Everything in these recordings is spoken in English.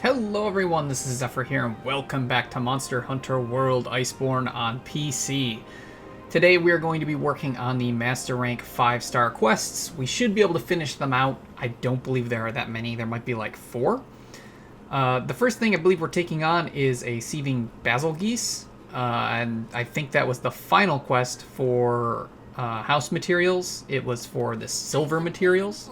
Hello everyone, this is Xephyr here, and welcome back to Monster Hunter World Iceborne on PC. Today we are going to be working on the Master Rank 5-star quests. We should be able to finish them out. I don't believe there are that many. There might be like 4. The first thing I believe we're taking on is a Sieving Basil Geese, and I think that was the final quest for house materials. It was for the silver materials.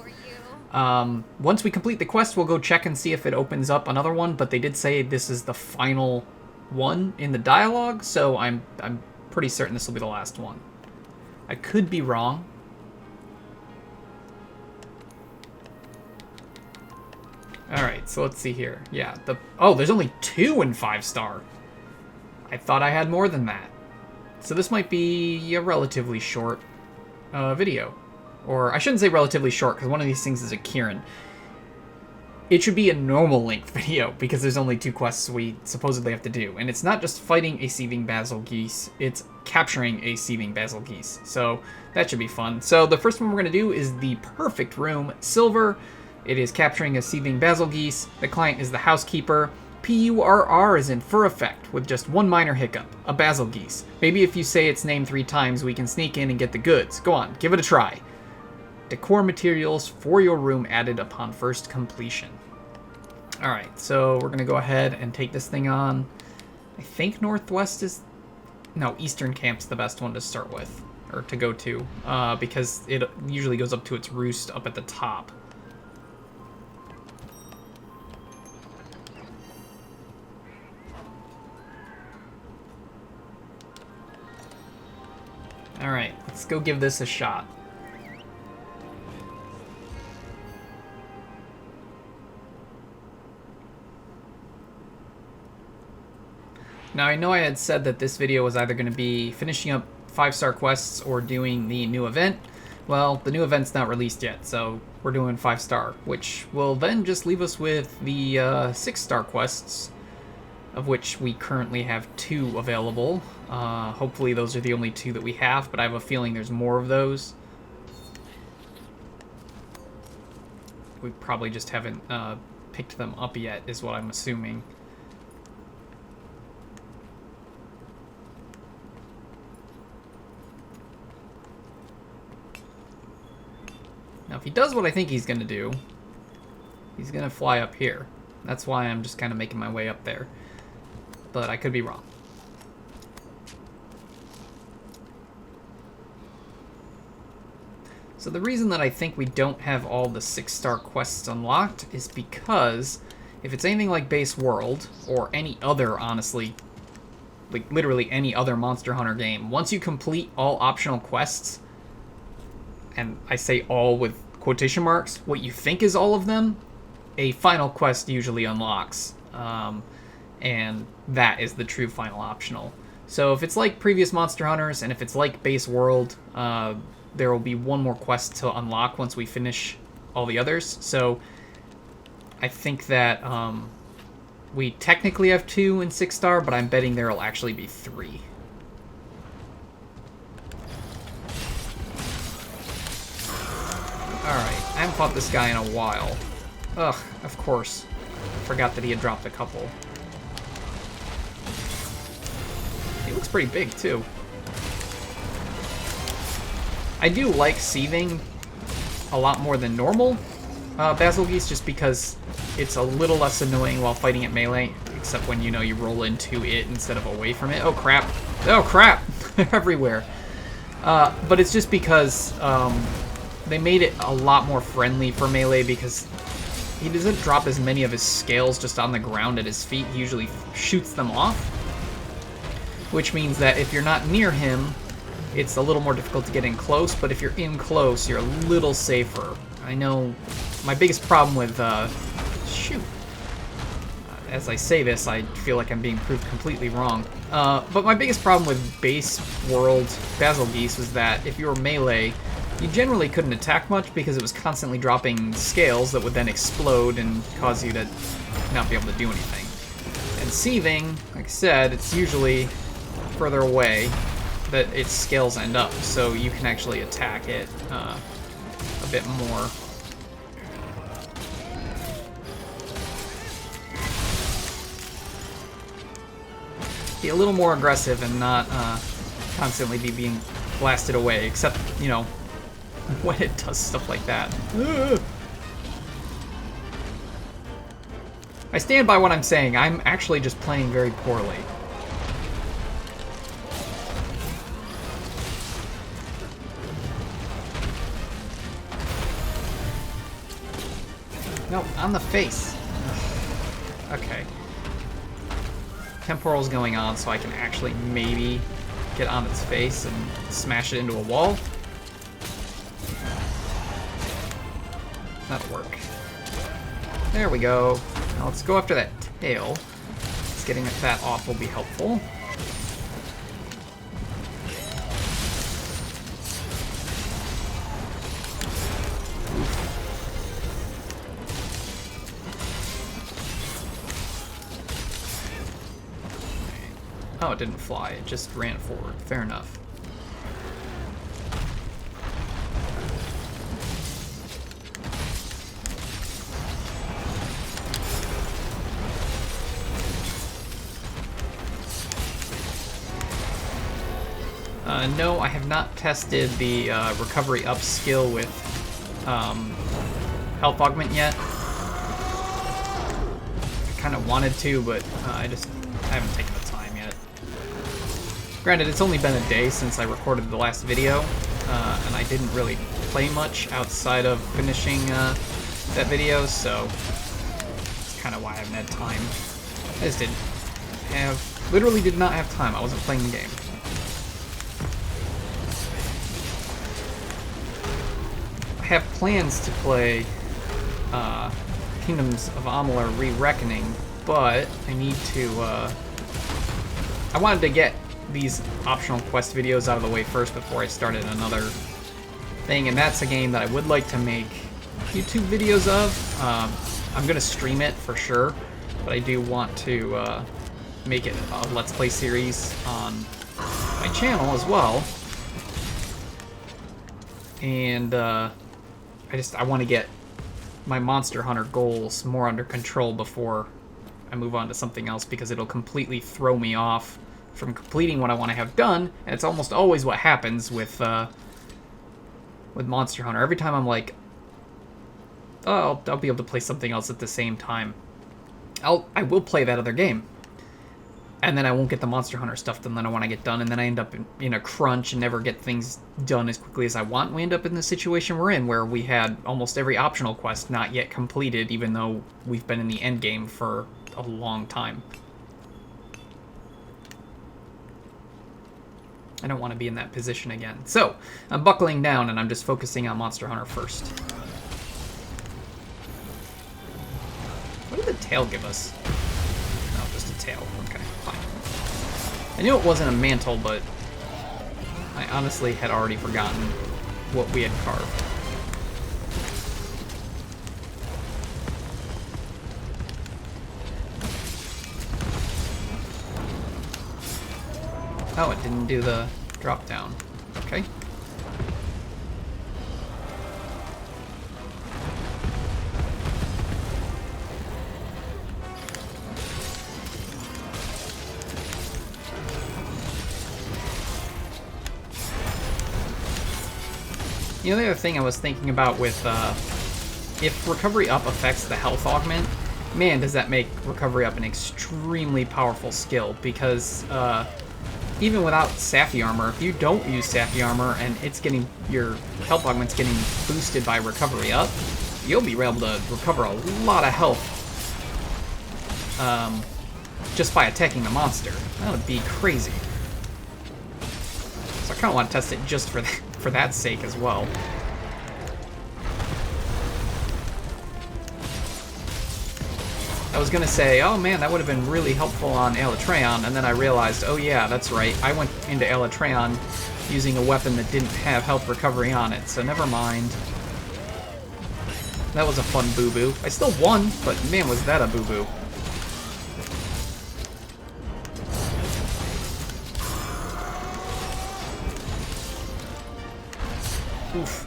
Once we complete the quest, we'll go check and see if it opens up another one, but they did say this is the final one in the dialogue, so I'm pretty certain this will be the last one. I could be wrong. Alright, so let's see here. Yeah, there's only 2 in 5-star. I thought I had more than that. So this might be a relatively short video. Or, I shouldn't say relatively short, because one of these things is a Kieran. It should be a normal length video, because there's only 2 quests we supposedly have to do. And it's not just fighting a Sieving Basil Geese, it's capturing a Sieving Basil Geese. So, that should be fun. So, the first one we're going to do is the perfect room, Silver. It is capturing a Sieving Basil Geese. The client is the housekeeper. PURR is in for effect, with just one minor hiccup, a Basil Geese. Maybe if you say its name 3 times, we can sneak in and get the goods. Go on, give it a try. Decor materials for your room added upon first completion. Alright, so we're going to go ahead and take this thing on. I think Northwest is... No, Eastern Camp's the best one to start with, or to go to, because it usually goes up to its roost up at the top. Alright, let's go give this a shot. Now, I know I had said that this video was either going to be finishing up 5-star quests or doing the new event. Well, the new event's not released yet, so we're doing 5-star, which will then just leave us with the 6-star quests, of which we currently have 2 available. Hopefully those are the only 2 that we have, but I have a feeling there's more of those. We probably just haven't picked them up yet, is what I'm assuming. Now, if he does what I think he's going to do, he's going to fly up here. That's why I'm just kind of making my way up there. But I could be wrong. So the reason that I think we don't have all the 6-star quests unlocked is because if it's anything like Base World, or any other, honestly, like literally any other Monster Hunter game, once you complete all optional quests, and I say all with quotation marks, what you think is all of them, a final quest usually unlocks. And that is the true final optional. So if it's like previous Monster Hunters, and if it's like Base World, there will be one more quest to unlock once we finish all the others. So I think that we technically have 2 in 6-star, but I'm betting there will actually be 3. Alright, I haven't fought this guy in a while. Ugh, of course. Forgot that he had dropped a couple. He looks pretty big, too. I do like Sieving a lot more than normal Basil Geese, just because it's a little less annoying while fighting at melee, except when, you know, you roll into it instead of away from it. Oh, crap. Oh, crap! They're everywhere. But it's just because they made it a lot more friendly for melee, because he doesn't drop as many of his scales just on the ground at his feet. He usually shoots them off, which means that if you're not near him, it's a little more difficult to get in close, but if you're in close, you're a little safer. I know my biggest problem with, as I say this, I feel like I'm being proved completely wrong. But my biggest problem with Base World Basil Geese was that if you were melee, you generally couldn't attack much because it was constantly dropping scales that would then explode and cause you to not be able to do anything. And Sieving, like I said, it's usually further away that its scales end up, so you can actually attack it a bit more. be a little more aggressive and not constantly be being blasted away, except, you know, when it does stuff like that. I stand by what I'm saying. I'm actually just playing very poorly. No, on the face. Okay. Temporal's going on, so I can actually maybe get on its face and smash it into a wall. That'll work. There we go. Now let's go after that tail. Just getting that off will be helpful. Oh, it didn't fly. It just ran forward. Fair enough. No, I have not tested the recovery up skill with health augment yet. I kind of wanted to, but I haven't taken the time yet. Granted, it's only been a day since I recorded the last video, and I didn't really play much outside of finishing that video, so that's kind of why I haven't had time. I just literally did not have time. I wasn't playing the game. I have plans to play Kingdoms of Amalur Re-Reckoning, but I need to, I wanted to get these optional quest videos out of the way first before I started another thing, and that's a game that I would like to make YouTube videos of. I'm going to stream it for sure, but I do want to make it a Let's Play series on my channel as well. And I want to get my Monster Hunter goals more under control before I move on to something else, because it'll completely throw me off from completing what I want to have done, and it's almost always what happens with Monster Hunter. Every time I'm like, oh, I'll be able to play something else at the same time, I will play that other game, and then I won't get the Monster Hunter stuff done that I want to get done, and then I end up in a crunch and never get things done as quickly as I want. We end up in the situation we're in, where we had almost every optional quest not yet completed, even though we've been in the end game for a long time. I don't want to be in that position again. So, I'm buckling down and I'm just focusing on Monster Hunter first. What did the tail give us? No, just a tail. Okay, fine. I knew it wasn't a mantle, but I honestly had already forgotten what we had carved. Oh, it didn't do the drop down. Okay. You know, the other thing I was thinking about with, if Recovery Up affects the health augment, man, does that make Recovery Up an extremely powerful skill, because, even without Sappy Armor, if you don't use Sappy Armor and it's getting, your health augment's getting boosted by Recovery Up, you'll be able to recover a lot of health just by attacking the monster. That would be crazy. So I kind of want to test it just for that sake as well. I was gonna say, oh man, that would have been really helpful on Alatreon, and then I realized, oh yeah, that's right, I went into Alatreon using a weapon that didn't have health recovery on it, so never mind. That was a fun boo-boo. I still won, but man, was that a boo-boo. Oof.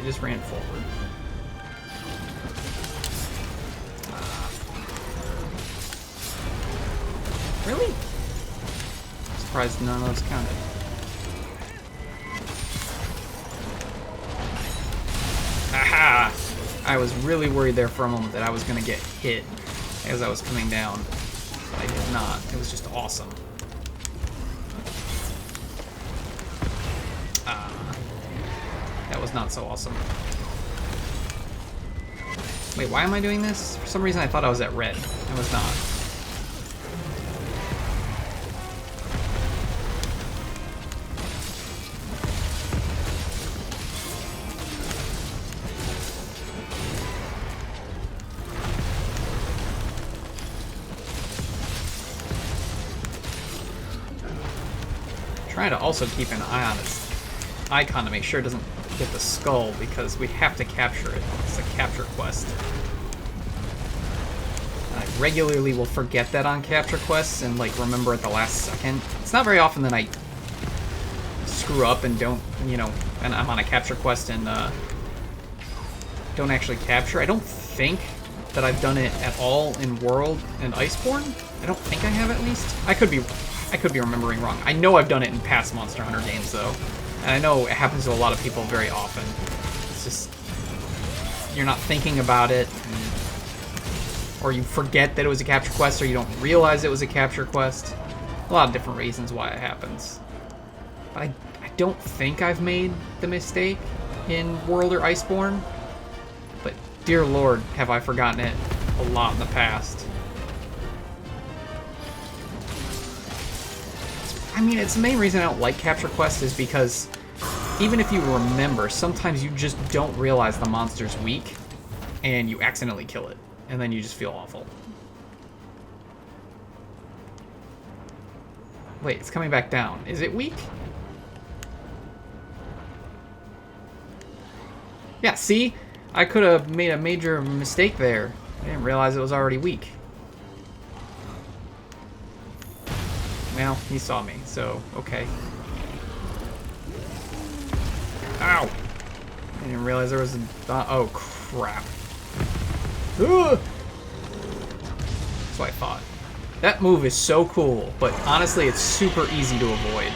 just ran forward. Really? Surprised none of those counted. Aha! I was really worried there for a moment that I was going to get hit as I was coming down. But I did not. It was just awesome. That was not so awesome. Wait, why am I doing this? For some reason I thought I was at red. I was not. Trying to also keep an eye on its icon to make sure it doesn't hit the skull, because we have to capture it. It's a capture quest. I regularly will forget that on capture quests and like remember at the last second. It's not very often that I screw up and don't, you know, and I'm on a capture quest and don't actually capture. I don't think that I've done it at all in World and Iceborne. I don't think I have, at least. I could be remembering wrong. I know I've done it in past Monster Hunter games, though. And I know it happens to a lot of people very often. It's just, you're not thinking about it, or you forget that it was a capture quest, or you don't realize it was a capture quest. A lot of different reasons why it happens. But I don't think I've made the mistake in World or Iceborne. But dear Lord, have I forgotten it a lot in the past. I mean, it's the main reason I don't like capture quests is because even if you remember, sometimes you just don't realize the monster's weak and you accidentally kill it, and then you just feel awful. Wait, it's coming back down. Is it weak? Yeah, see? I could have made a major mistake there. I didn't realize it was already weak. Well, he saw me, so okay. Ow! I didn't realize there was a... oh, crap. Ugh! That's what I thought. That move is so cool, but honestly, it's super easy to avoid.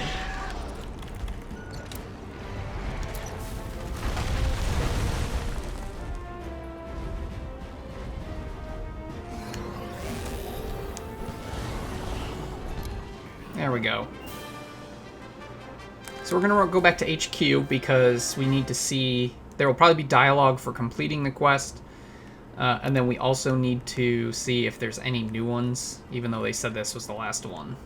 There we go. So we're gonna go back to HQ because we need to see... There will probably be dialogue for completing the quest. And then we also need to see if there's any new ones, even though they said this was the last one.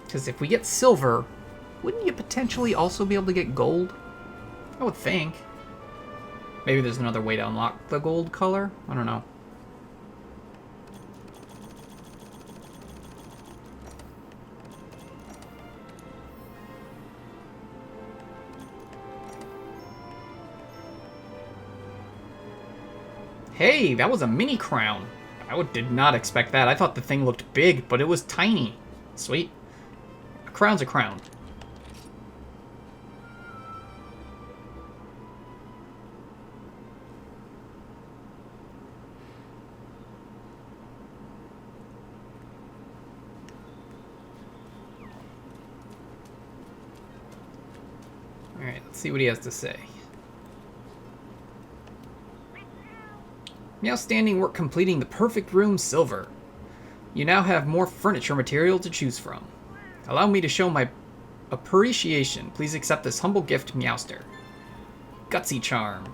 Because if we get silver, wouldn't you potentially also be able to get gold? I would think. Maybe there's another way to unlock the gold color? I don't know. Hey, that was a mini crown. Did not expect that. I thought the thing looked big, but it was tiny. Sweet. A crown's a crown. Alright, let's see what he has to say. Outstanding work completing the perfect room silver. You now have more furniture material to choose from. Allow me to show my appreciation. Please accept this humble gift, Meowster. Gutsy charm.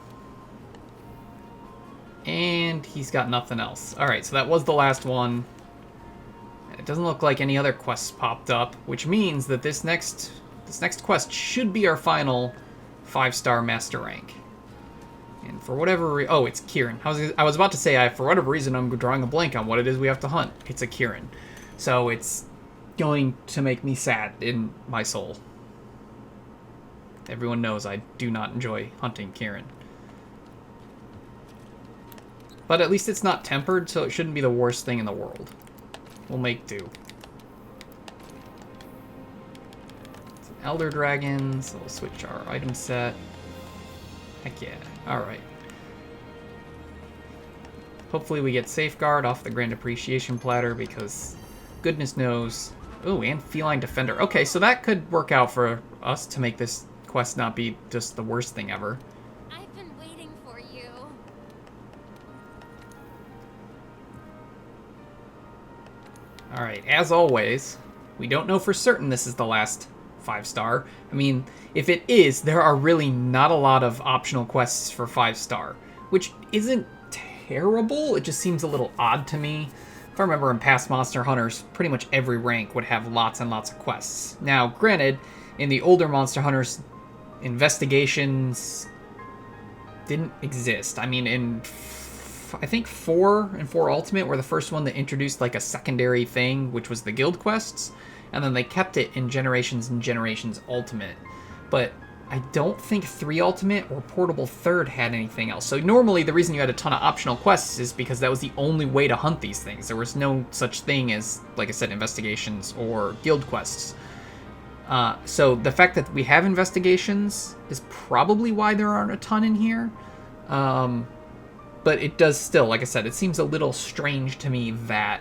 And he's got nothing else. Alright, so that was the last one. It doesn't look like any other quests popped up, which means that this next quest should be our final 5-star master rank. And for whatever oh, it's Kieran. I was about to say, for whatever reason, I'm drawing a blank on what it is we have to hunt. It's a Kieran. So it's going to make me sad in my soul. Everyone knows I do not enjoy hunting Kieran. But at least it's not tempered, so it shouldn't be the worst thing in the world. We'll make do. Elder Dragons. So we'll switch our item set. Heck yeah. Alright. Hopefully we get Safeguard off the Grand Appreciation Platter because goodness knows. Oh, and Feline Defender. Okay, so that could work out for us to make this quest not be just the worst thing ever. I've been waiting for you. Alright, as always, we don't know for certain this is the last 5-star. I mean, if it is, there are really not a lot of optional quests for 5-star, which isn't terrible. It just seems a little odd to me. If I remember in past Monster Hunters, pretty much every rank would have lots and lots of quests. Now, granted, in the older Monster Hunters, investigations didn't exist. I mean, in I think 4 and 4 Ultimate were the first one that introduced like a secondary thing, which was the guild quests, and then they kept it in Generations and Generations Ultimate. But I don't think 3 Ultimate or Portable Third had anything else. So normally the reason you had a ton of optional quests is because that was the only way to hunt these things. There was no such thing as, like I said, investigations or guild quests. So the fact that we have investigations is probably why there aren't a ton in here. But it does still, like I said, it seems a little strange to me that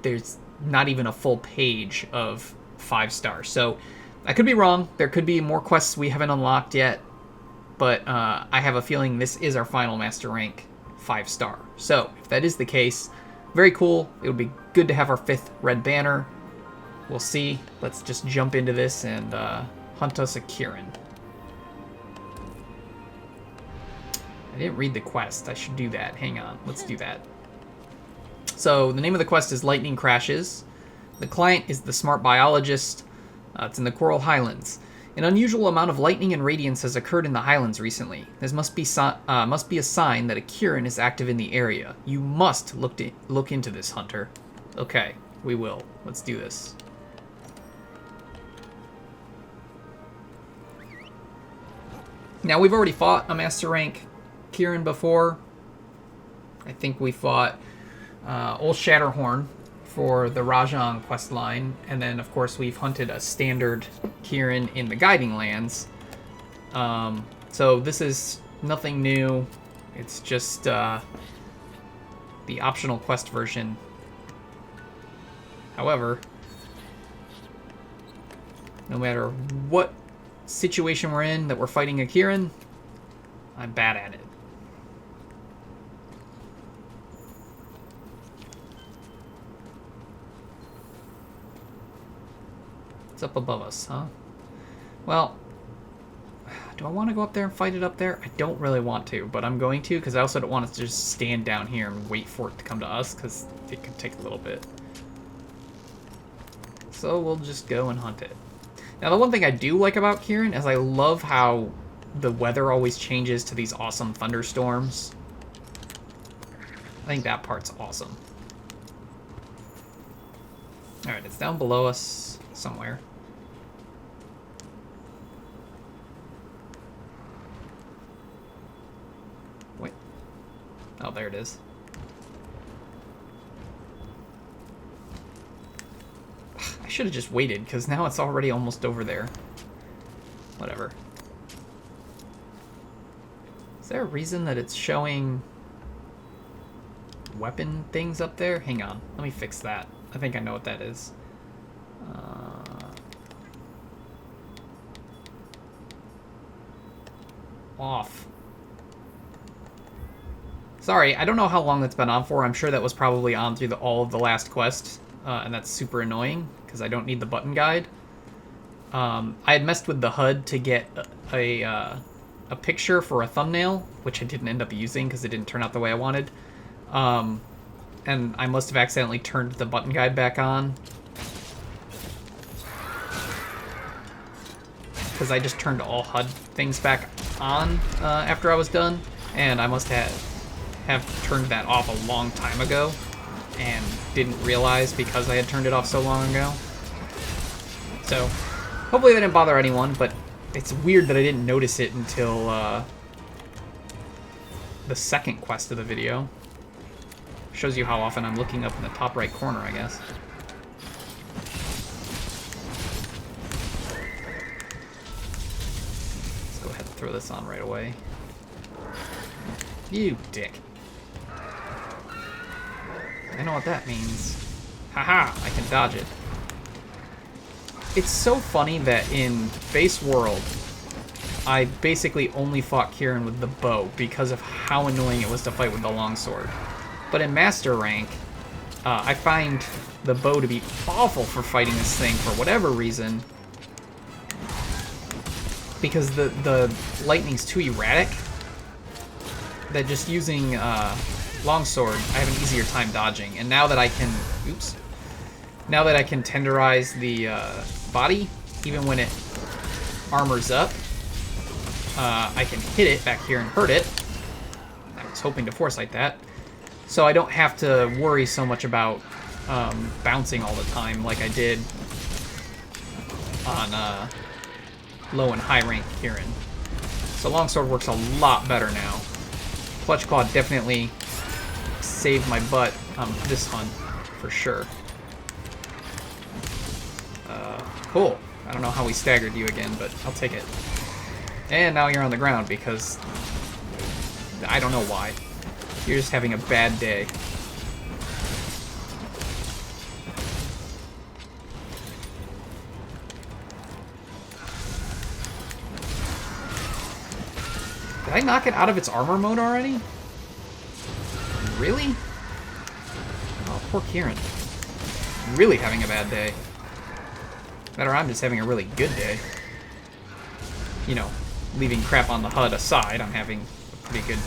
there's not even a full page of 5-star. So I could be wrong. There could be more quests we haven't unlocked yet. But I have a feeling this is our final Master Rank 5-star. So if that is the case, very cool. It would be good to have our 5th red banner. We'll see. Let's just jump into this and hunt us a Kirin. I didn't read the quest. I should do that. Hang on. Let's do that. So the name of the quest is Lightning Crashes. The client is the Smart Biologist. It's in the Coral Highlands. An unusual amount of lightning and radiance has occurred in the Highlands recently. This must be a sign that a Kirin is active in the area. You must look into this, Hunter. Okay, we will. Let's do this. Now, we've already fought a Master Rank Kirin before. I think we fought Old Shatterhorn for the Rajang questline, and then of course we've hunted a standard Kirin in the Guiding Lands. So this is nothing new. It's just the optional quest version. However, no matter what situation we're in that we're fighting a Kirin, I'm bad at it. It's up above us, huh? Well, do I want to go up there and fight it up there? I don't really want to, but I'm going to, because I also don't want to just stand down here and wait for it to come to us, because it could take a little bit. So we'll just go and hunt it. Now, the one thing I do like about Kirin is I love how the weather always changes to these awesome thunderstorms. I think that part's awesome. Alright, it's down below us somewhere. Wait. Oh, there it is. I should have just waited, because now it's already almost over there. Whatever. Is there a reason that it's showing weapon things up there? Hang on. Let me fix that. I think I know what that is. Off. Sorry, I don't know how long that's been on for. I'm sure that was probably on through all of the last quest, and that's super annoying, because I don't need the button guide. I had messed with the HUD to get a picture for a thumbnail, which I didn't end up using because it didn't turn out the way I wanted. And I must have accidentally turned the button guide back on, because I just turned all HUD things back on after I was done, and I must have turned that off a long time ago and didn't realize because I had turned it off so long ago. So hopefully that didn't bother anyone, but it's weird that I didn't notice it until the second quest of the video. Shows you how often I'm looking up in the top right corner, I guess. throw this on right away. You dick. I know what that means. Haha, I can dodge it. It's so funny that in base world, I basically only fought Kieran with the bow because of how annoying it was to fight with the longsword. But in master rank, I find the bow to be awful for fighting this thing for whatever reason. Because the lightning's too erratic. That just using longsword, I have an easier time dodging. And now that I can... Oops. Now that I can tenderize the body, even when it armors up, I can hit it back here and hurt it. I was hoping to foresight that. So I don't have to worry so much about bouncing all the time like I did on low and high rank Kieran. So longsword works a lot better now. Clutch Claw definitely saved my butt on this hunt for sure. Cool. I don't know how we staggered you again, but I'll take it. And now you're on the ground because I don't know why. You're just having a bad day. Did I knock it out of its armor mode already? Really? Oh, poor Kieran. Really having a bad day. Better, I'm just having a really good day. You know, leaving crap on the HUD aside, I'm having a pretty good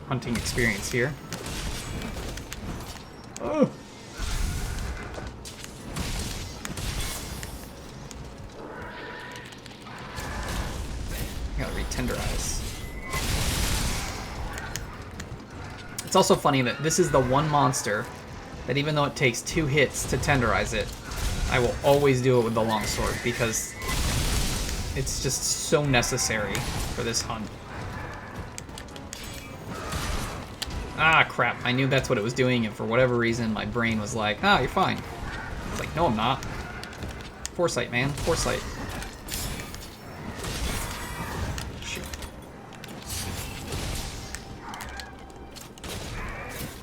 hunting experience here. Oh. Gotta re-tenderize. It's also funny that this is the one monster that even though it takes 2 hits to tenderize it, I will always do it with the longsword because it's just so necessary for this hunt. Ah, crap. I knew that's what it was doing, and for whatever reason, my brain was like, ah, you're fine. It's like, no, I'm not. Foresight, man. Foresight. Shoot.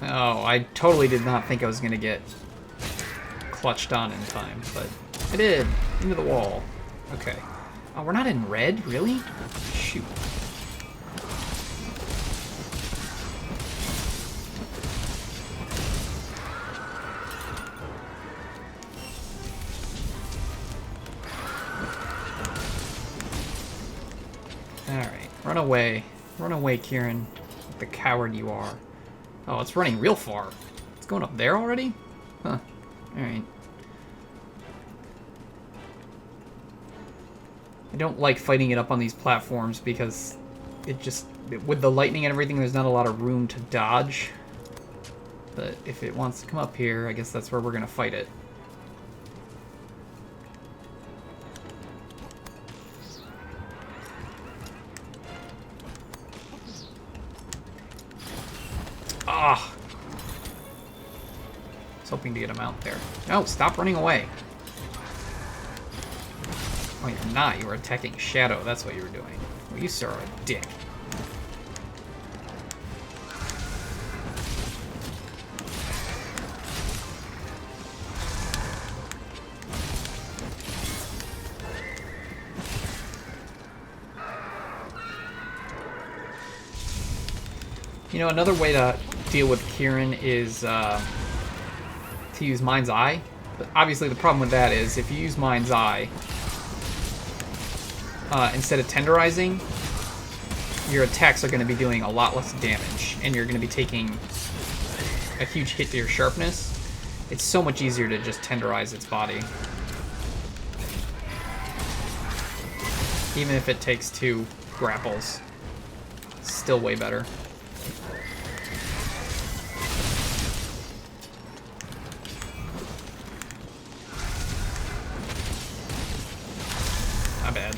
Oh, I totally did not think I was going to get clutched on in time, but I did. Into the wall. Okay. Oh, we're not in red? Really? Shoot. Alright. Run away. Run away, Kieran. The coward you are. Oh, it's running real far. It's going up there already? Huh. Alright. I don't like fighting it up on these platforms because it just... with the lightning and everything, there's not a lot of room to dodge. But if it wants to come up here, I guess that's where we're going to fight it. Ah! I was hoping to get him out there. No, stop running away. Oh, you're not. You were attacking Shadow. That's what you were doing. Well, you sir are a dick. You know, another way to deal with Kieran is to use Mind's Eye. But obviously the problem with that is if you use Mind's Eye, instead of tenderizing, your attacks are going to be doing a lot less damage, and you're going to be taking a huge hit to your sharpness. It's so much easier to just tenderize its body. Even if it takes 2 grapples. Still way better. Not bad.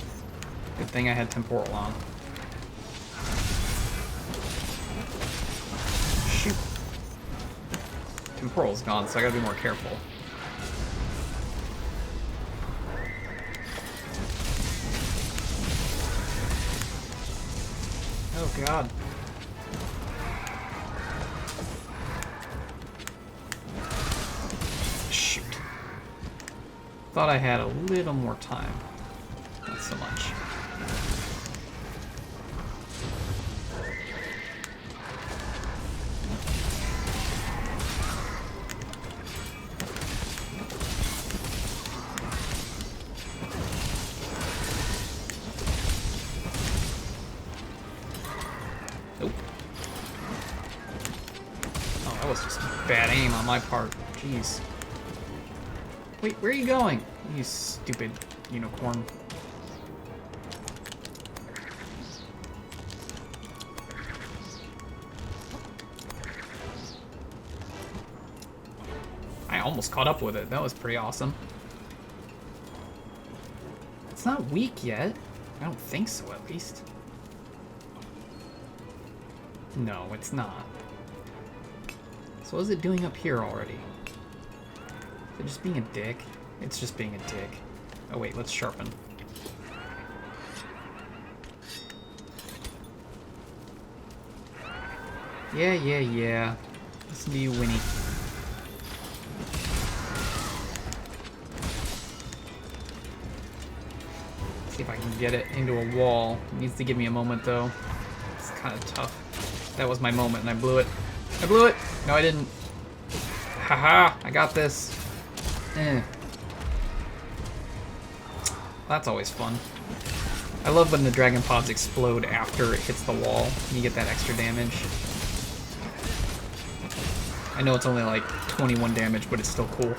Good thing I had temporal on. Shoot. Temporal's gone, so I gotta be more careful. Oh, God. Shoot. Thought I had a little more time. Not so much. Nope. Oh, that was just bad aim on my part. Jeez. Wait, where are you going? You stupid unicorn. I almost caught up with it. That was pretty awesome. It's not weak yet. I don't think so, at least. No, it's not. So what is it doing up here already? Is it just being a dick? It's just being a dick. Oh wait, let's sharpen. Yeah. Listen to you, Winnie. See if I can get it into a wall. It needs to give me a moment though. It's kind of tough. That was my moment and I blew it. I blew it! No, I didn't. Haha, I got this. That's always fun. I love when the dragon pods explode after it hits the wall and you get that extra damage. I know it's only like 21 damage, but it's still cool.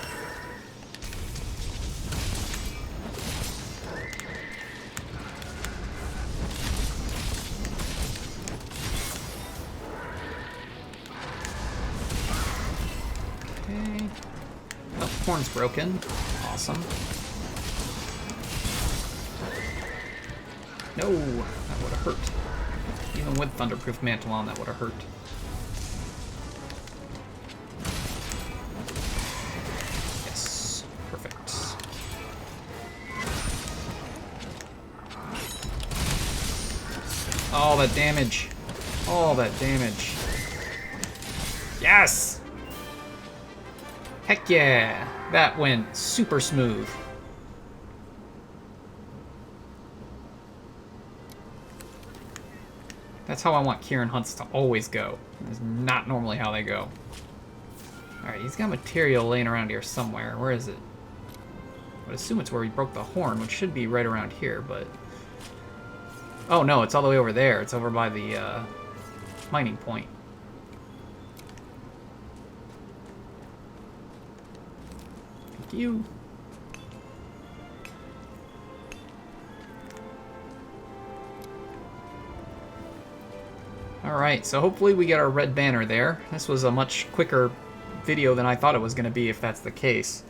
Okay. Oh, horn's broken. Awesome. No, that would have hurt. Even with Thunderproof Mantle on, that would have hurt. Yes, perfect. All that damage. All that damage. Yes! Heck yeah! That went super smooth. That's how I want Kieran hunts to always go. That's not normally how they go. Alright, he's got material laying around here somewhere. Where is it? I would assume it's where he broke the horn, which should be right around here, but... Oh no, it's all the way over there. It's over by the mining point. Thank you. Alright, so hopefully we get our red banner there. This was a much quicker video than I thought it was going to be, if that's the case.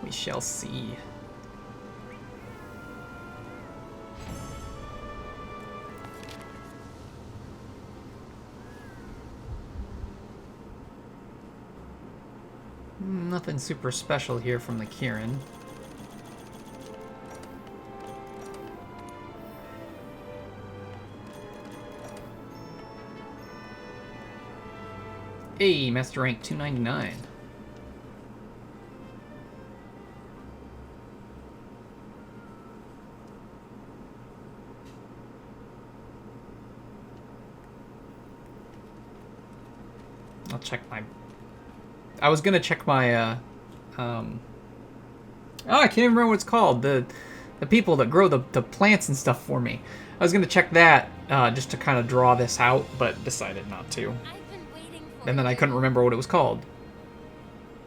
We shall see. Nothing super special here from the Kieran. Hey, Master Rank 299. I'll check my... I was gonna check my, oh, I can't even remember what it's called. The people that grow the plants and stuff for me. I was gonna check that, just to kind of draw this out, but decided not to. I've been waiting for And then I couldn't remember what it was called.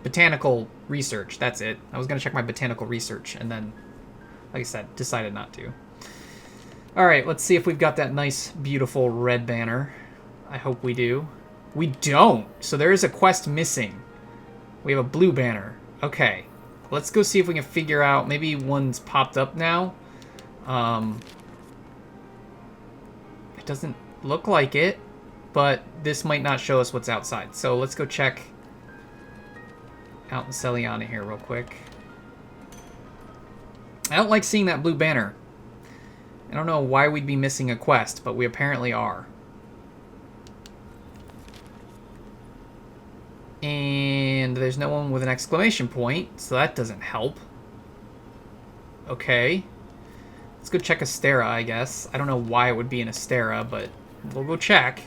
Botanical research, that's it. I was gonna check my botanical research, and then, like I said, decided not to. Alright, let's see if we've got that nice, beautiful red banner. I hope we do. We don't! So there is a quest missing. We have a blue banner. Okay. Let's go see if we can figure out... Maybe one's popped up now. It doesn't look like it, but this might not show us what's outside. So let's go check out in Celiana here real quick. I don't like seeing that blue banner. I don't know why we'd be missing a quest, but we apparently are. And there's no one with an exclamation point, so that doesn't help. Okay. Let's go check Astera, I guess. I don't know why it would be in Astera, but we'll go check.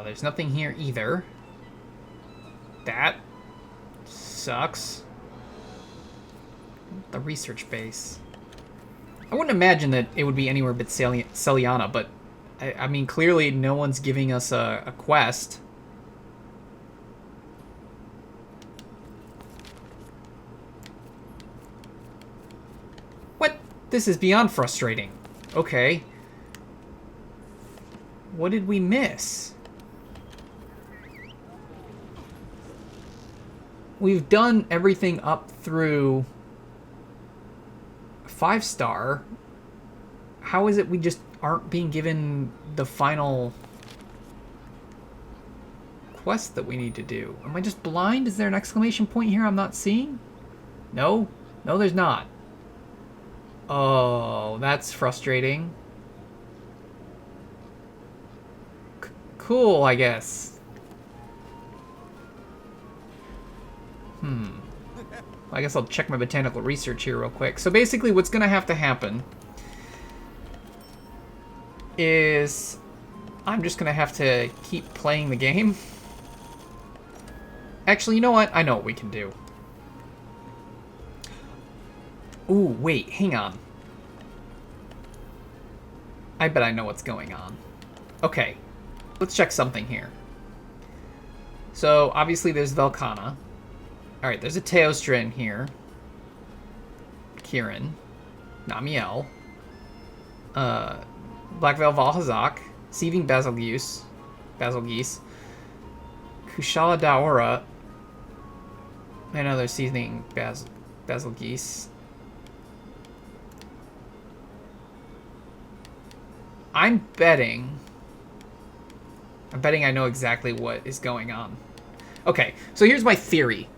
There's nothing here either. That sucks. The research base. I wouldn't imagine that it would be anywhere but Celiana, but I mean, clearly no one's giving us a quest. What? This is beyond frustrating. Okay. What did we miss? We've done everything up through 5-star. How is it we just aren't being given the final quest that we need to do? Am I just blind? Is there an exclamation point here I'm not seeing? No? No, there's not. Oh, that's frustrating. Cool, I guess. I guess I'll check my botanical research here real quick. So basically what's going to have to happen is I'm just going to have to keep playing the game. Actually, you know what? I know what we can do. Ooh, wait, hang on. I bet I know what's going on. Okay, let's check something here. So, obviously there's Velkhana. Alright, there's a Teostra in here. Kirin. Namiel. Black Veil Valhazak. Sieving Basilgeuse. Kushala Daora. Another Seething Basilgeuse. I'm betting I know exactly what is going on. Okay, so here's my theory.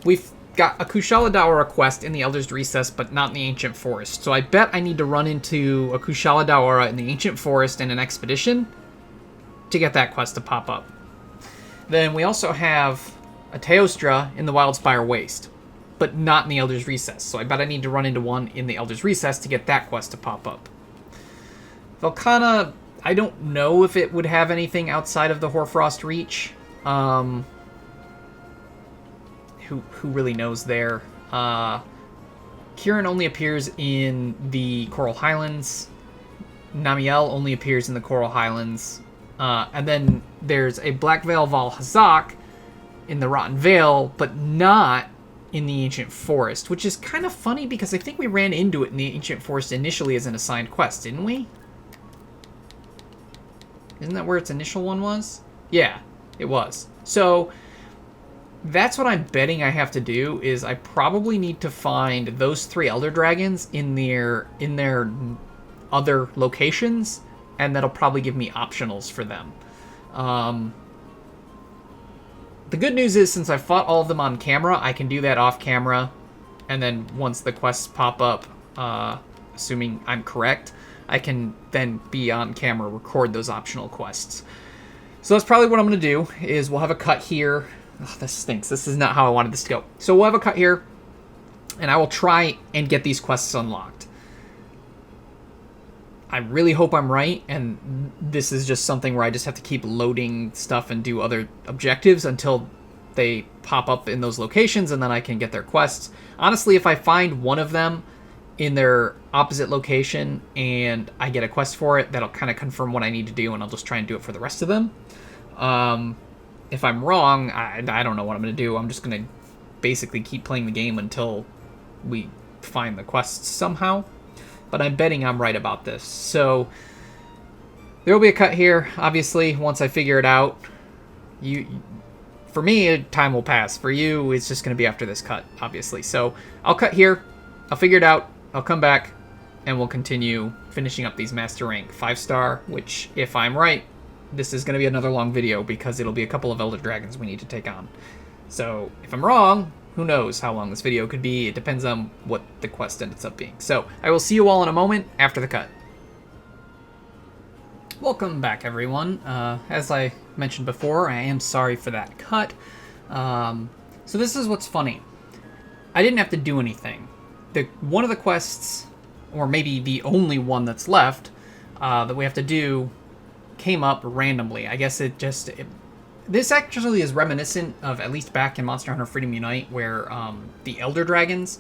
We've got a Kushala Daora quest in the Elder's Recess, but not in the Ancient Forest. So I bet I need to run into a Kushala Daora in the Ancient Forest in an expedition to get that quest to pop up. Then we also have a Teostra in the Wildspire Waste, but not in the Elder's Recess. So I bet I need to run into one in the Elder's Recess to get that quest to pop up. Velkhana, I don't know if it would have anything outside of the Hoarfrost Reach. Who really knows there? Kirin only appears in the Coral Highlands. Namiel only appears in the Coral Highlands. And then there's a Black Veil Valhazak in the Rotten Vale, but not in the Ancient Forest, which is kind of funny because I think we ran into it in the Ancient Forest initially as an assigned quest, didn't we? Isn't that where its initial one was? Yeah, it was. So that's what I'm betting I have to do, is I probably need to find those 3 Elder Dragons in their other locations, and that'll probably give me optionals for them. The good news is, since I fought all of them on camera, I can do that off camera, and then once the quests pop up, assuming I'm correct, I can then be on camera, record those optional quests. So that's probably what I'm going to do, is we'll have a cut here. Ugh, this stinks. This is not how I wanted this to go. So we'll have a cut here, and I will try and get these quests unlocked. I really hope I'm right, and this is just something where I just have to keep loading stuff and do other objectives until they pop up in those locations, and then I can get their quests. Honestly, if I find one of them in their opposite location and I get a quest for it, that'll kind of confirm what I need to do, and I'll just try and do it for the rest of them. If I'm wrong, I don't know what I'm going to do. I'm just going to basically keep playing the game until we find the quests somehow. But I'm betting I'm right about this. So there will be a cut here, obviously, once I figure it out. for me, time will pass. For you, it's just going to be after this cut, obviously. So I'll cut here. I'll figure it out. I'll come back, and we'll continue finishing up these Master Rank 5-star, which, if I'm right, this is going to be another long video because it'll be a couple of Elder Dragons we need to take on. So if I'm wrong, who knows how long this video could be. It depends on what the quest ends up being. So I will see you all in a moment after the cut. Welcome back, everyone. As I mentioned before, I am sorry for that cut. So this is what's funny. I didn't have to do anything. One of the quests, or maybe the only one that's left, that we have to do came up randomly. I guess this actually is reminiscent of, at least back in Monster Hunter Freedom Unite, where the Elder Dragons,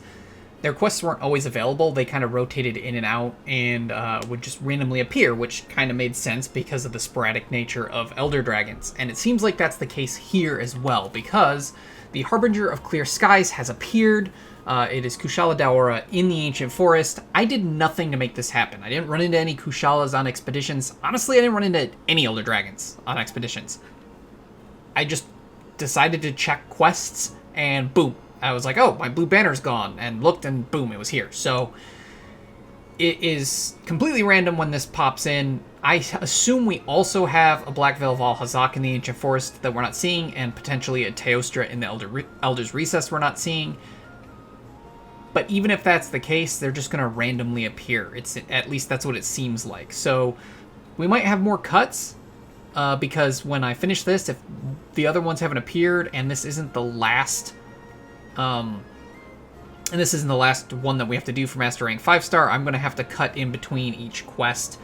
their quests weren't always available. They kind of rotated in and out and would just randomly appear, which kind of made sense because of the sporadic nature of Elder Dragons. And it seems like that's the case here as well, because the Harbinger of Clear Skies has appeared. It is Kushala Daora in the Ancient Forest. I did nothing to make this happen. I didn't run into any Kushalas on expeditions. Honestly, I didn't run into any Elder Dragons on expeditions. I just decided to check quests, and boom. I was like, oh, my blue banner's gone, and looked, and boom, it was here. So it is completely random when this pops in. I assume we also have a Black Veil of Al-Hazak in the Ancient Forest that we're not seeing, and potentially a Teostra in the Elder's Recess we're not seeing. But even if that's the case, they're just going to randomly appear. At least that's what it seems like. So we might have more cuts, because when I finish this, if the other ones haven't appeared, and this isn't the last... and this isn't the last one that we have to do for Master Rank 5-star, I'm going to have to cut in between each quest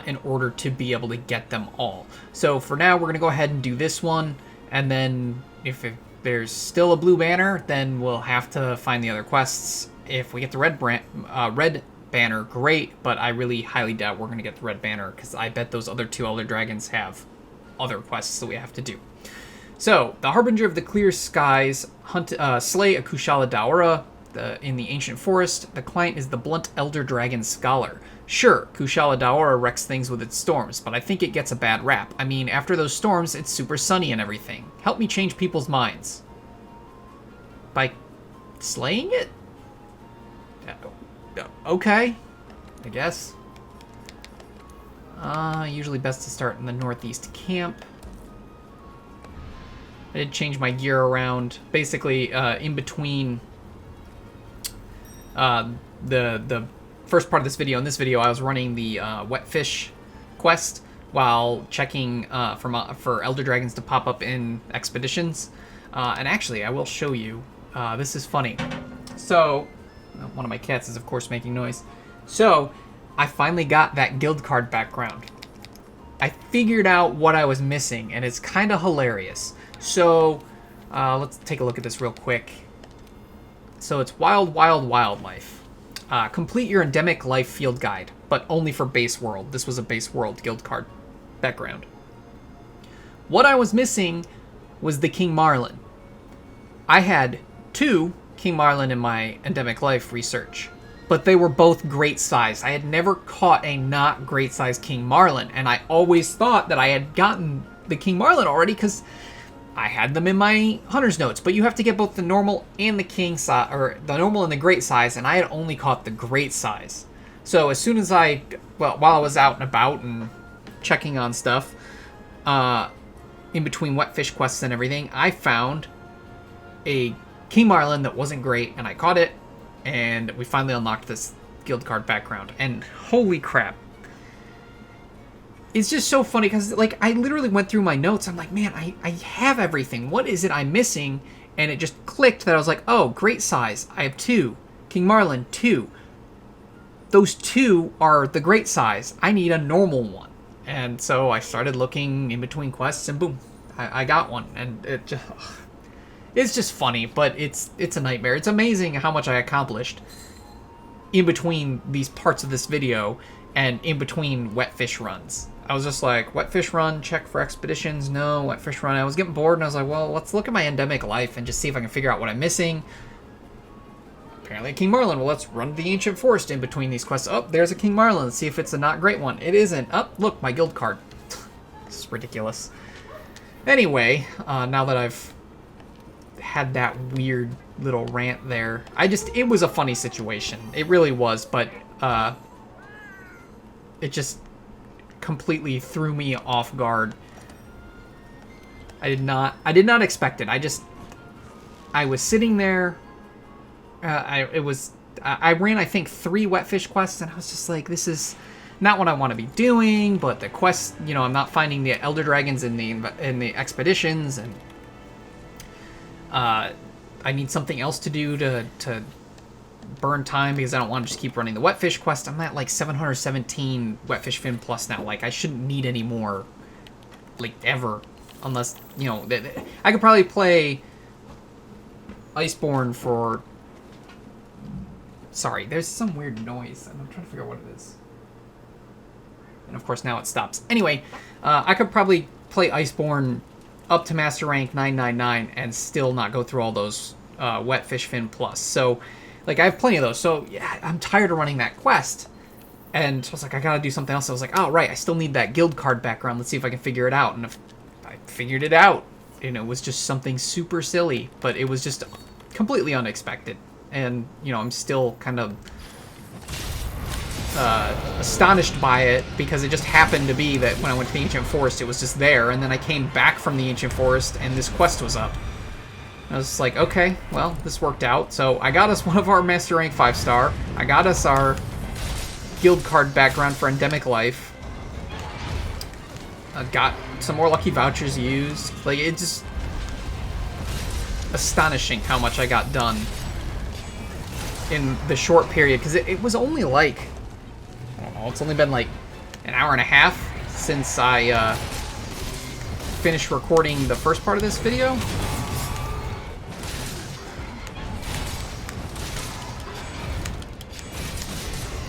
in order to be able to get them all. So for now, we're going to go ahead and do this one, and then if there's still a blue banner, then we'll have to find the other quests. If we get the red banner, great, but I really highly doubt we're going to get the red banner, because I bet those other two Elder Dragons have other quests that we have to do. So, the Harbinger of the Clear Skies, slay a Kushala Daora in the Ancient Forest. The client is the Blunt Elder Dragon Scholar. Sure, Kushala Daora wrecks things with its storms, but I think it gets a bad rap. I mean, after those storms, it's super sunny and everything. Help me change people's minds. By slaying it? Okay, I guess. Usually best to start in the northeast camp. I did change my gear around. Basically, in between the first part of this video and this video, I was running the wet fish quest while checking for Elder Dragons to pop up in expeditions. And actually, I will show you. This is funny. So, one of my cats is, of course, making noise. So, I finally got that guild card background. I figured out what I was missing, and it's kind of hilarious. So, let's take a look at this real quick. So it's Wild Wildlife. Complete your endemic life field guide, but only for base world. This was a base world guild card background. What I was missing was the King Marlin. I had 2 King Marlin in my endemic life research, but they were both great size. I had never caught a not great size King Marlin, and I always thought that I had gotten the King Marlin already because I had them in my hunter's notes, but you have to get both the normal and the king size, or the normal and the great size, and I had only caught the great size. So as soon as while I was out and about and checking on stuff, in between wet fish quests and everything, I found a King Marlin that wasn't great, and I caught it, and we finally unlocked this guild card background, and holy crap. It's just so funny because, like, I literally went through my notes. I'm like, man, I have everything. What is it I'm missing? And it just clicked that I was like, oh, great size. I have 2. King Marlin, 2. Those 2 are the great size. I need a normal one. And so I started looking in between quests, and boom, I got one. And it's just funny, but it's a nightmare. It's amazing how much I accomplished in between these parts of this video and in between wet fish runs. I was just like, wet fish run, check for expeditions, no, wet fish run. I was getting bored, and I was like, well, let's look at my endemic life and just see if I can figure out what I'm missing. Apparently a King Marlin. Well, let's run the Ancient Forest in between these quests. Oh, there's a King Marlin. Let's see if it's a not great one. It isn't. Oh, look, my guild card. This is ridiculous. Anyway, now that I've had that weird little rant there. It was a funny situation. It really was, but it just completely threw me off guard. I did not expect it. I was sitting there. I ran, I think, 3 wetfish quests, and I was just like, this is not what I want to be doing. But the quest, you know, I'm not finding the elder dragons in the expeditions, and I need something else to do to burn time because I don't want to just keep running the wetfish quest. I'm at like 717 wetfish fin plus now. Like, I shouldn't need any more, like, ever, unless, you know, I could probably play Iceborne for. Sorry, there's some weird noise, and I'm trying to figure out what it is. And of course now it stops. Anyway, I could probably play Iceborne up to Master Rank 999 and still not go through all those Wetfish Fin Plus. So, like, I have plenty of those. So, yeah, I'm tired of running that quest. And so I was like, I gotta do something else. I was like, oh, right, I still need that guild card background. Let's see if I can figure it out. And if I figured it out. And it was just something super silly. But it was just completely unexpected. And, you know, I'm still kind of astonished by it because it just happened to be that when I went to the Ancient Forest, it was just there. And then I came back from the Ancient Forest, and this quest was up. And I was just like, okay, well, this worked out. So I got us one of our Master Rank 5-star. I got us our guild card background for Endemic Life. I got some more lucky vouchers used. Like, it's just astonishing how much I got done in the short period, because it was only like, I don't know, it's only been like an hour and a half since I finished recording the first part of this video.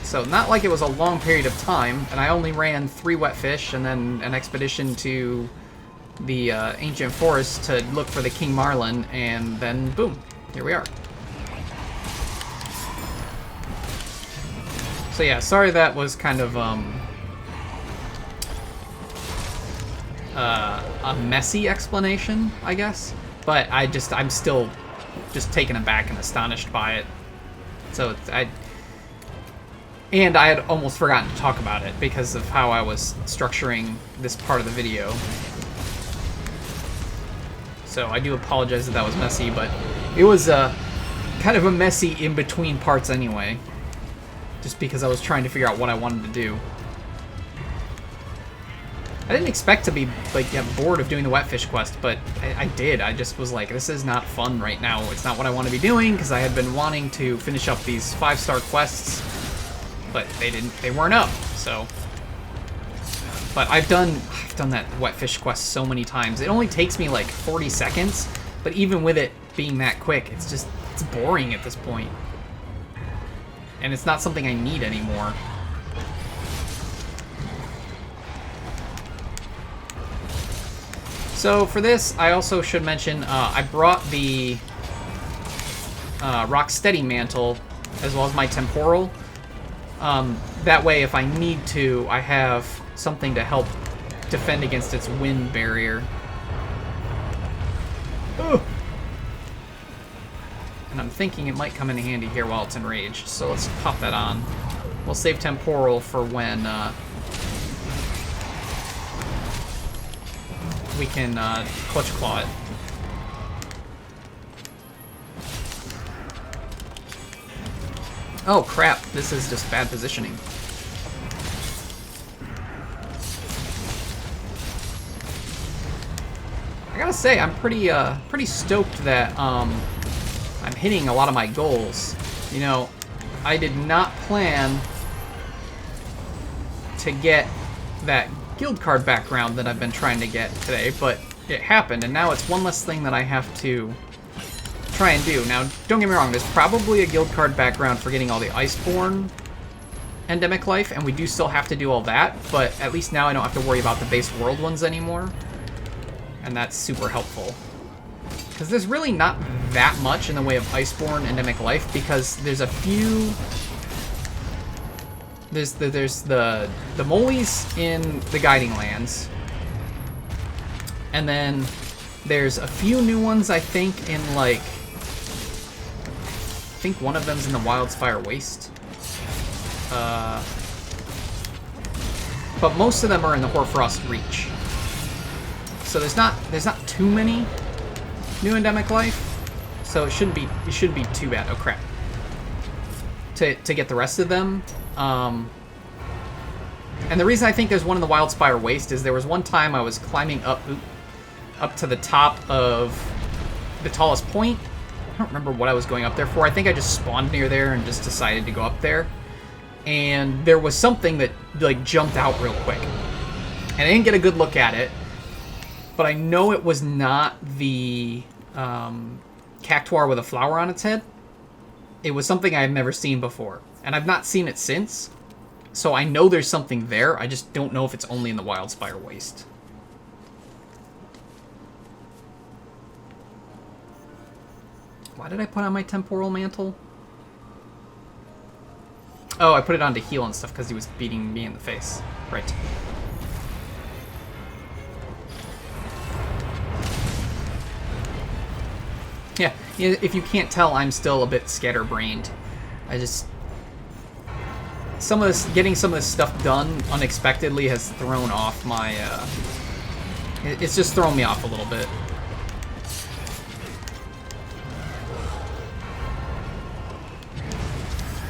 So not like it was a long period of time, and I only ran 3 wetfish and then an expedition to the Ancient Forest to look for the King Marlin, and then boom, here we are. So yeah, sorry that was kind of a messy explanation, I guess. But I'm still just taken aback and astonished by it. So I had almost forgotten to talk about it because of how I was structuring this part of the video. So I do apologize that was messy, but it was kind of a messy in-between parts anyway. Just because I was trying to figure out what I wanted to do. I didn't expect to be, like, get bored of doing the Wetfish quest, but I did. I just was like, this is not fun right now. It's not what I want to be doing, because I had been wanting to finish up these 5-star quests, but they weren't up, so. But I've done that Wetfish quest so many times. It only takes me, like, 40 seconds, but even with it being that quick, it's boring at this point. And it's not something I need anymore. So for this, I also should mention, I brought the Rocksteady Mantle, as well as my Temporal. That way, if I need to, I have something to help defend against its wind barrier. Ugh. And I'm thinking it might come in handy here while it's enraged, so let's pop that on. We'll save Temporal for when we can Clutch Claw it. Oh crap, this is just bad positioning. I gotta say, I'm pretty stoked that I'm hitting a lot of my goals. You know, I did not plan to get that guild card background that I've been trying to get today, but it happened, and now it's one less thing that I have to try and do. Now, don't get me wrong, there's probably a guild card background for getting all the Iceborne Endemic Life, and we do still have to do all that, but at least now I don't have to worry about the base world ones anymore, and that's super helpful. Because there's really not that much in the way of Iceborne Endemic Life, because there's a few. There's the moles in the Guiding Lands, and then There's a few new ones, I think, in, like... I think one of them's in the Wildspire Waste. But most of them are in the Hoarfrost Reach. So there's not too many new endemic life. So it shouldn't be too bad. Oh crap. To get the rest of them. And the reason I think there's one in the Wildspire Waste is there was one time I was climbing up to the top of the tallest point. I don't remember what I was going up there for. I think I just spawned near there and just decided to go up there. And there was something that like jumped out real quick. And I didn't get a good look at it. But I know it was not the cactuar with a flower on its head. It was something I had never seen before. And I've not seen it since. So I know there's something there. I just don't know if it's only in the Wildspire Waste. Why did I put on my temporal mantle? Oh, I put it on to heal and stuff because he was beating me in the face. Right. Yeah, if you can't tell, I'm still a bit scatterbrained. I just... Getting some of this stuff done unexpectedly has thrown off my, it's just thrown me off a little bit.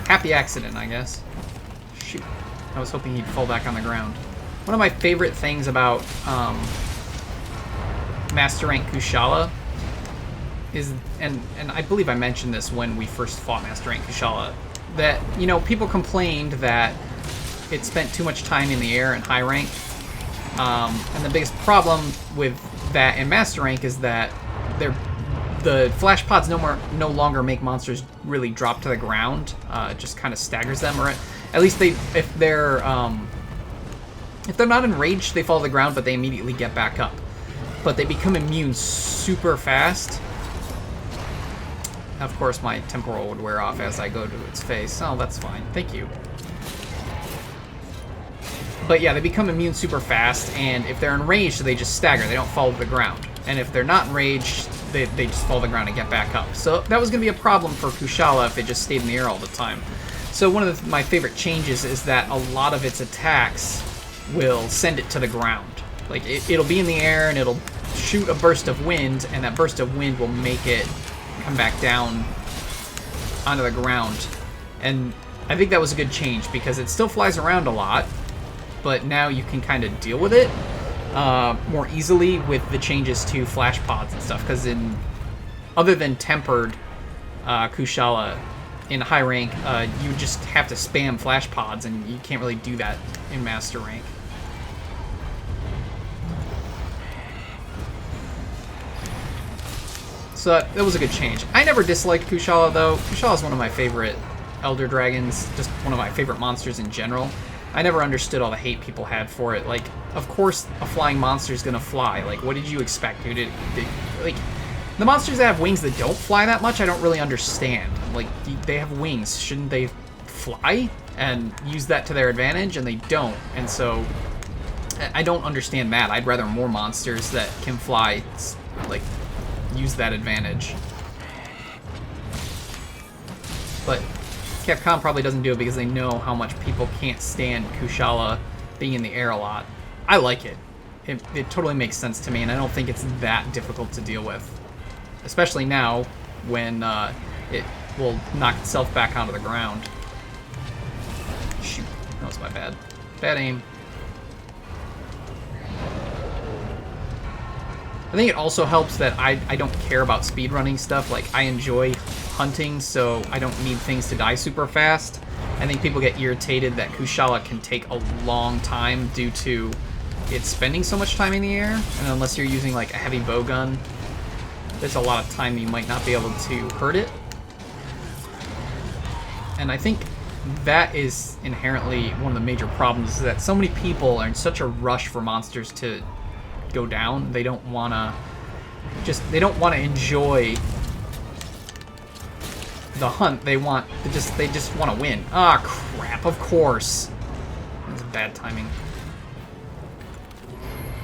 Happy accident, I guess. Shoot. I was hoping he'd fall back on the ground. One of my favorite things about, Master Rank Kushala is, and I believe I mentioned this when we first fought Master Rank Kushala, that, you know, people complained that it spent too much time in the air in high rank. And the biggest problem with that in Master Rank is that the flash pods no longer make monsters really drop to the ground. It just kind of staggers them, or at least if they're not enraged, they fall to the ground, but they immediately get back up. But they become immune super fast. Of course, my temporal would wear off as I go to its face. Oh, that's fine. Thank you. But yeah, they become immune super fast, and if they're enraged, they just stagger. They don't fall to the ground. And if they're not enraged, they just fall to the ground and get back up. So that was going to be a problem for Kushala if it just stayed in the air all the time. So one of my favorite changes is that a lot of its attacks will send it to the ground. Like, it'll be in the air, and it'll shoot a burst of wind, and that burst of wind will make it come back down onto the ground. And I think that was a good change because it still flies around a lot, but now you can kind of deal with it more easily with the changes to flash pods and stuff, because other than tempered Kushala in high rank, you just have to spam flash pods, and you can't really do that in master rank. So that was a good change. I never disliked Kushala, though. Kushala is one of my favorite Elder Dragons, just one of my favorite monsters in general. I never understood all the hate people had for it. Like, of course a flying monster is gonna fly. Like, what did you expect, dude? Like, the monsters that have wings that don't fly that much, I don't really understand. Like, they have wings. Shouldn't they fly and use that to their advantage? And they don't. And so, I don't understand that. I'd rather more monsters that can fly, like, use that advantage. But Capcom probably doesn't do it because they know how much people can't stand Kushala being in the air a lot. I like it. It totally makes sense to me, and I don't think it's that difficult to deal with. Especially now, when it will knock itself back onto the ground. Shoot, that was my bad. Bad aim. I think it also helps that I don't care about speedrunning stuff. Like, I enjoy hunting, so I don't need things to die super fast. I think people get irritated that Kushala can take a long time due to it spending so much time in the air. And unless you're using, like, a heavy bow gun, there's a lot of time you might not be able to hurt it. And I think that is inherently one of the major problems, is that so many people are in such a rush for monsters to go down. They don't want to enjoy the hunt. They just want to win. Ah, crap, of course. That's bad timing.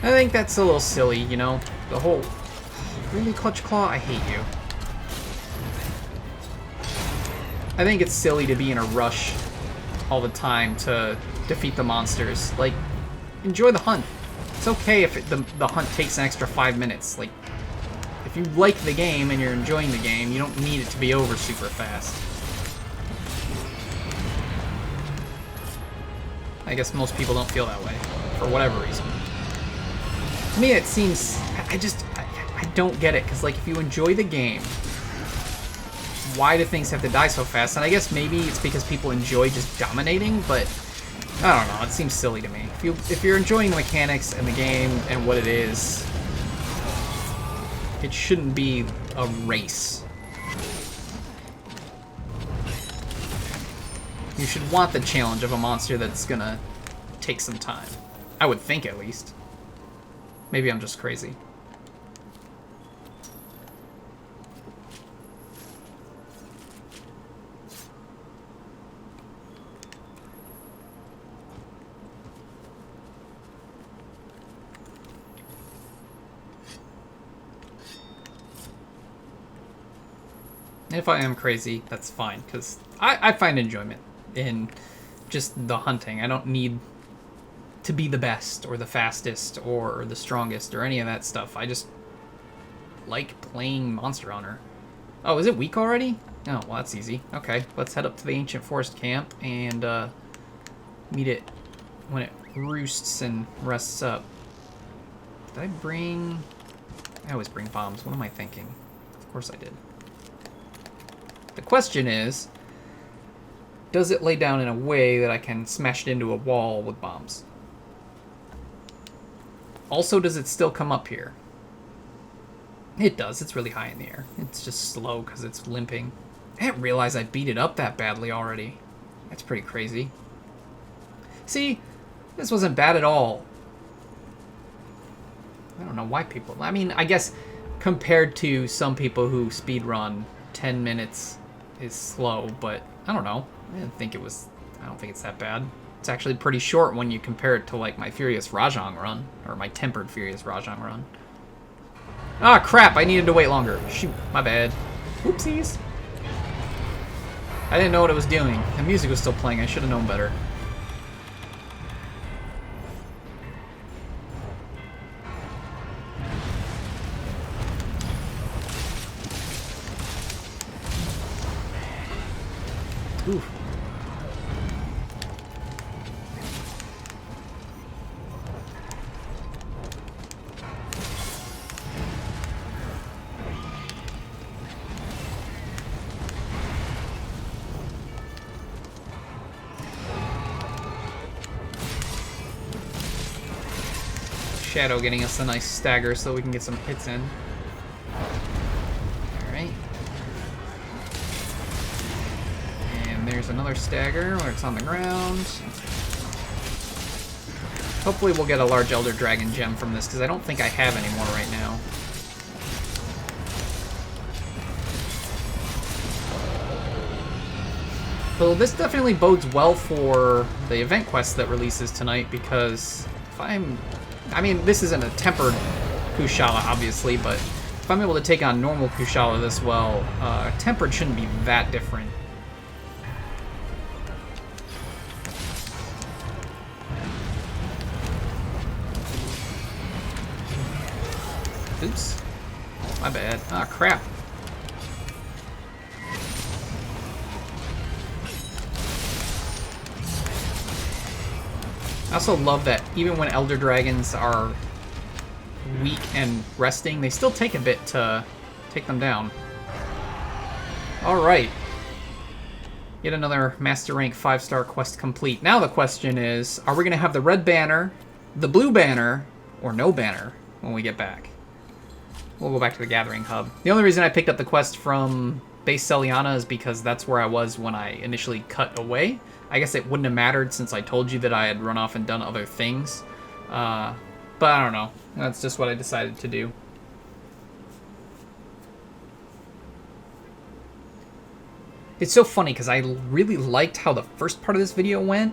I think that's a little silly, you know, the whole Really, Clutch Claw? I hate you. I think it's silly to be in a rush all the time to defeat the monsters. Like, enjoy the hunt. It's okay if the hunt takes an extra 5 minutes. Like, if you like the game and you're enjoying the game, you don't need it to be over super fast. I guess most people don't feel that way, for whatever reason. To me, it seems... I don't get it, because, like, if you enjoy the game, why do things have to die so fast? And I guess maybe it's because people enjoy just dominating, but I don't know, it seems silly to me. If you're enjoying the mechanics and the game and what it is, it shouldn't be a race. You should want the challenge of a monster that's gonna take some time. I would think, at least. Maybe I'm just crazy. If I am crazy, that's fine, because I find enjoyment in just the hunting. I don't need to be the best, or the fastest, or the strongest, or any of that stuff. I just like playing Monster Hunter. Oh, is it week already? Oh, well, that's easy. Okay, let's head up to the Ancient Forest Camp and meet it when it roosts and rests up. Did I bring... I always bring bombs. What am I thinking? Of course I did. The question is, does it lay down in a way that I can smash it into a wall with bombs? Also, does it still come up here? It does. It's really high in the air. It's just slow because it's limping. I didn't realize I beat it up that badly already. That's pretty crazy. See, this wasn't bad at all. I don't know why people... I mean, I guess compared to some people who speedrun, 10 minutes is slow, but I don't know. I don't think it's that bad. It's actually pretty short when you compare it to, like, my Furious Rajang run, or my Tempered Furious Rajang run. Ah, crap! I needed to wait longer. Shoot, my bad. Oopsies. I didn't know what it was doing. The music was still playing. I should have known better. Ooh. Shadow getting us a nice stagger so we can get some hits in. Alright. And there's another stagger where it's on the ground. Hopefully we'll get a large Elder Dragon gem from this, because I don't think I have any more right now. So this definitely bodes well for the event quest that releases tonight, because if I mean, this isn't a tempered Kushala, obviously, but if I'm able to take on normal Kushala this well, tempered shouldn't be that different. Oops. My bad. Ah, crap. I also love that even when Elder Dragons are weak and resting, they still take a bit to take them down. Alright. Yet another Master Rank 5-star quest complete. Now the question is, are we going to have the red banner, the blue banner, or no banner when we get back? We'll go back to the Gathering Hub. The only reason I picked up the quest from Base Celiana is because that's where I was when I initially cut away. I guess it wouldn't have mattered since I told you that I had run off and done other things. But I don't know. That's just what I decided to do. It's so funny because I really liked how the first part of this video went.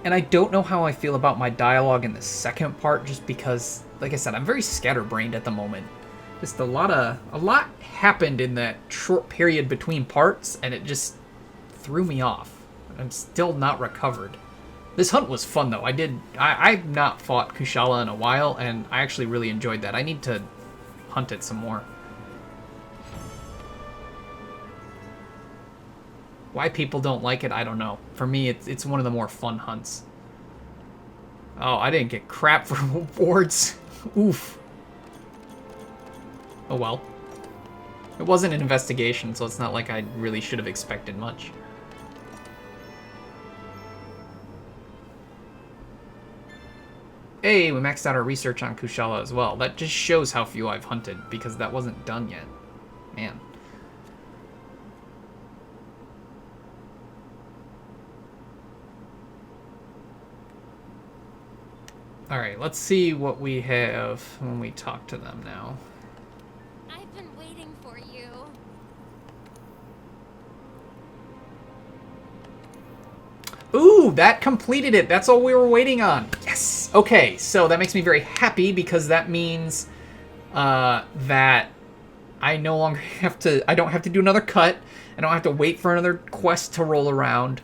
And I don't know how I feel about my dialogue in the second part, just because, like I said, I'm very scatterbrained at the moment. Just a lot happened in that short period between parts, and it just threw me off. I'm still not recovered. This hunt was fun, though. I've not fought Kushala in a while, and I actually really enjoyed that. I need to hunt it some more. Why people don't like it, I don't know. For me, it's one of the more fun hunts. Oh, I didn't get crap for rewards. Oof. Oh well. It wasn't an investigation, so it's not like I really should have expected much. Hey, we maxed out our research on Kushala as well. That just shows how few I've hunted, because that wasn't done yet. Man. Alright, let's see what we have when we talk to them now. I've been waiting for you. Ooh, that completed it. That's all we were waiting on. Yes. Okay, so that makes me very happy because that means that I no longer have to... I don't have to do another cut. I don't have to wait for another quest to roll around.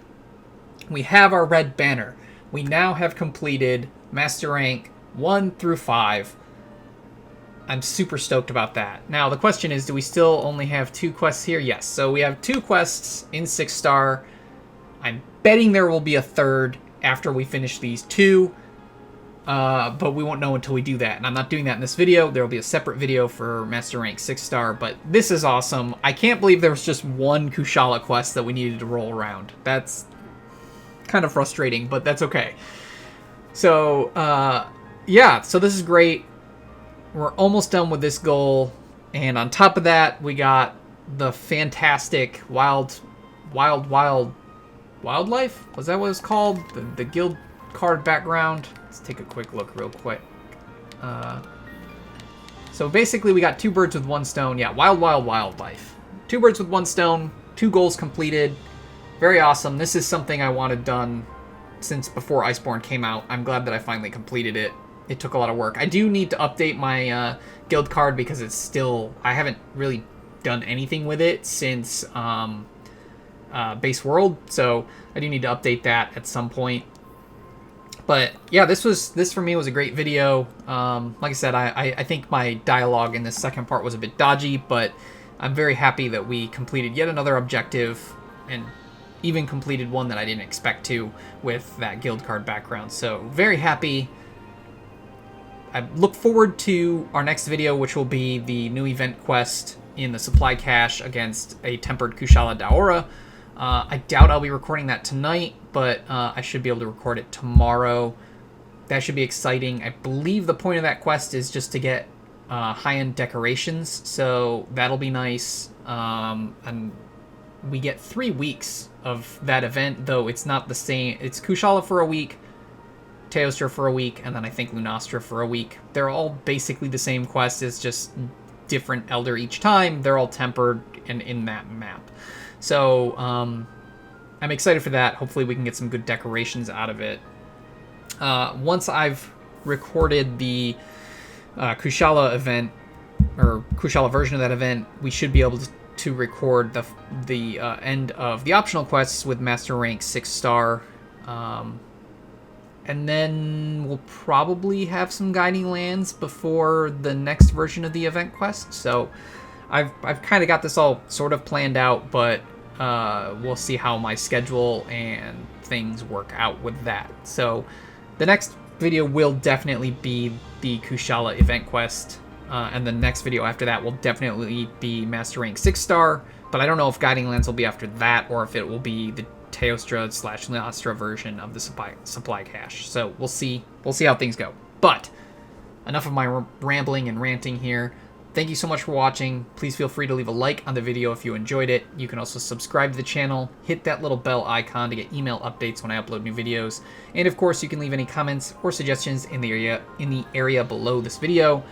We have our red banner. We now have completed Master Rank 1 through 5. I'm super stoked about that. Now, the question is, do we still only have 2 quests here? Yes, so we have 2 quests in 6-star. I'm betting there will be a third after we finish these 2. But we won't know until we do that. And I'm not doing that in this video. There will be a separate video for Master Rank 6-star. But this is awesome. I can't believe there was just one Kushala quest that we needed to roll around. That's kind of frustrating, but that's okay. So, yeah, so this is great. We're almost done with this goal. And on top of that, we got the fantastic wildlife? Was that what it's called? The guild card background. Let's take a quick look real quick. So basically we got 2 birds with 1 stone. Yeah, wildlife. 2 birds with 1 stone. 2 goals completed. Very awesome. This is something I wanted done since before Iceborne came out. I'm glad that I finally completed it. It took a lot of work. I do need to update my guild card because it's still... I haven't really done anything with it since Base World, so I do need to update that at some point. But yeah, this for me was a great video. Like I said, I think my dialogue in this second part was a bit dodgy, but I'm very happy that we completed yet another objective and even completed one that I didn't expect to with that guild card background. So very happy. I look forward to our next video, which will be the new event quest in the supply cache against a tempered Kushala Daora. I doubt I'll be recording that tonight, but I should be able to record it tomorrow. That should be exciting. I believe the point of that quest is just to get high-end decorations, so that'll be nice. And we get 3 weeks of that event, though it's not the same. It's Kushala for a week, Teostra for a week, and then I think Lunastra for a week. They're all basically the same quest. It's just different Elder each time. They're all tempered and in that map. So I'm excited for that. Hopefully we can get some good decorations out of it. Once I've recorded the Kushala event, or Kushala version of that event, we should be able to record the end of the optional quests with Master Rank 6-star. And then we'll probably have some guiding lands before the next version of the event quest. So I've kind of got this all sort of planned out, but we'll see how my schedule and things work out with that. So the next video will definitely be the Kushala event quest, and the next video after that will definitely be Master Rank 6-star, but I don't know if guiding lands will be after that or if it will be the Teostra/Lunastra version of the supply cache. So we'll see how things go. But enough of my rambling and ranting here. Thank you so much for watching. Please feel free to leave a like on the video if you enjoyed it. You can also subscribe to the channel, hit that little bell icon to get email updates when I upload new videos. And of course, you can leave any comments or suggestions in the area below this video.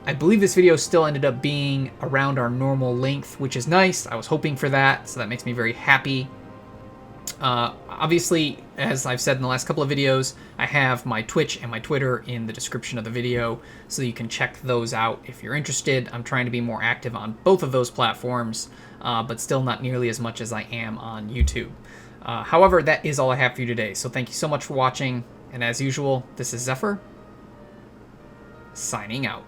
I believe this video still ended up being around our normal length, which is nice. I was hoping for that, so that makes me very happy. Obviously, as I've said in the last couple of videos, I have my Twitch and my Twitter in the description of the video, so you can check those out if you're interested. I'm trying to be more active on both of those platforms, but still not nearly as much as I am on YouTube. However, that is all I have for you today, so thank you so much for watching, and as usual, this is Xephyr, signing out.